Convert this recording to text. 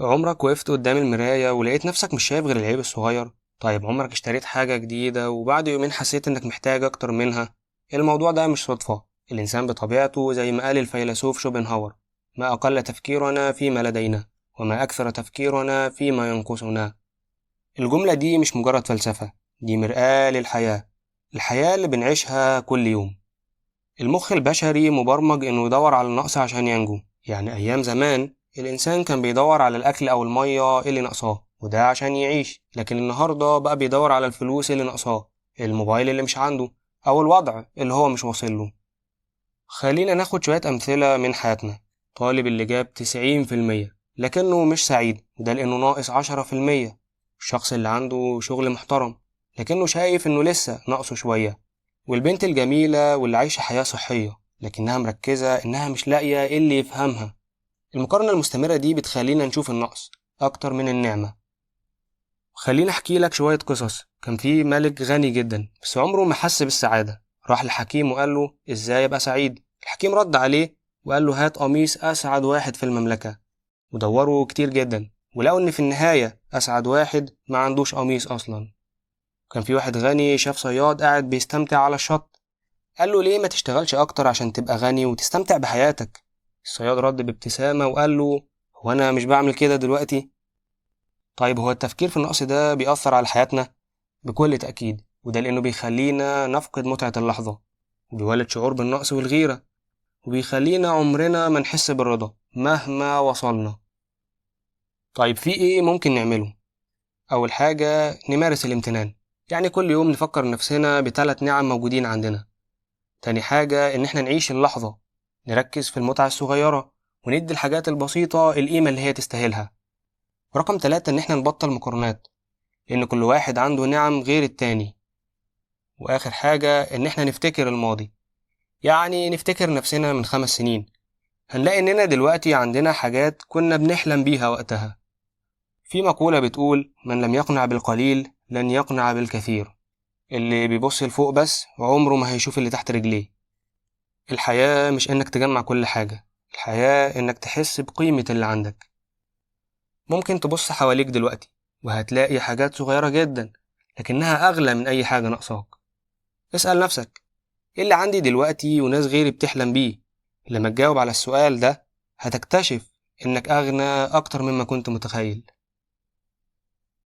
عمرك وقفت قدام المراية ولقيت نفسك مش شايف غير العيب الصغير؟ طيب عمرك اشتريت حاجة جديدة وبعد يومين حسيت انك محتاج اكتر منها؟ الموضوع ده مش صدفة. الانسان بطبيعته زي ما قال الفيلسوف شوبنهاور: ما اقل تفكيرنا فيما لدينا، وما اكثر تفكيرنا فيما ينقصنا. الجملة دي مش مجرد فلسفة، دي مرآة للحياة، الحياة اللي بنعيشها كل يوم. المخ البشري مبرمج إنه يدور على النقص عشان ينجو. يعني أيام زمان الإنسان كان بيدور على الأكل أو المية اللي ناقصاه وده عشان يعيش، لكن النهاردة بقى بيدور على الفلوس اللي ناقصاه، الموبايل اللي مش عنده، أو الوضع اللي هو مش واصله. خلينا ناخد شوية أمثلة من حياتنا. طالب اللي جاب 90% لكنه مش سعيد، ده لأنه ناقص 10%. الشخص اللي عنده شغل محترم لكنه شايف إنه لسه ناقصه شوية. والبنت الجميلة واللي عايشة حياة صحية لكنها مركزة إنها مش لاقية إيه اللي يفهمها. المقارنة المستمرة دي بتخلينا نشوف النقص أكتر من النعمة. خليني أحكي لك شوية قصص. كان في ملك غني جدا بس عمره ما حس بالسعادة. راح لحكيم وقال له: إزاي أبقى سعيد؟ الحكيم رد عليه وقال له: هات قميص أسعد واحد في المملكة. ودوروا كتير جدا ولقوا إن في النهاية أسعد واحد ما عندوش قميص أصلا. كان في واحد غني شاف صياد قاعد بيستمتع على الشط، قال له: ليه ما تشتغلش أكتر عشان تبقى غني وتستمتع بحياتك؟ الصياد رد بابتسامة وقال له: هو أنا مش بعمل كده دلوقتي؟ طيب هو التفكير في النقص ده بيأثر على حياتنا؟ بكل تأكيد، وده لأنه بيخلينا نفقد متعة اللحظة، وبيولد شعور بالنقص والغيرة، وبيخلينا عمرنا ما نحس بالرضا مهما وصلنا. طيب في إيه ممكن نعمله؟ أول حاجة نمارس الامتنان، يعني كل يوم نفكر نفسنا ب3 نعم موجودين عندنا. تاني حاجة إن إحنا نعيش اللحظة، نركز في المتعة الصغيرة وندي الحاجات البسيطة القيمة اللي هي تستاهلها. رقم 3 إن إحنا نبطل مقارنات، لأن كل واحد عنده نعم غير التاني. وآخر حاجة إن إحنا نفتكر الماضي، يعني نفتكر نفسنا من 5 سنين، هنلاقي إننا دلوقتي عندنا حاجات كنا بنحلم بيها وقتها. في مقولة بتقول: من لم يقنع بالقليل لن يقنع بالكثير. اللي بيبص لفوق بس عمره ما هيشوف اللي تحت رجليه. الحياة مش إنك تجمع كل حاجة، الحياة إنك تحس بقيمة اللي عندك. ممكن تبص حواليك دلوقتي وهتلاقي حاجات صغيرة جدا لكنها أغلى من أي حاجة ناقصاك. اسأل نفسك: إيه اللي عندي دلوقتي وناس غيري بتحلم بيه؟ لما تجاوب على السؤال ده هتكتشف إنك أغنى أكتر مما كنت متخيل.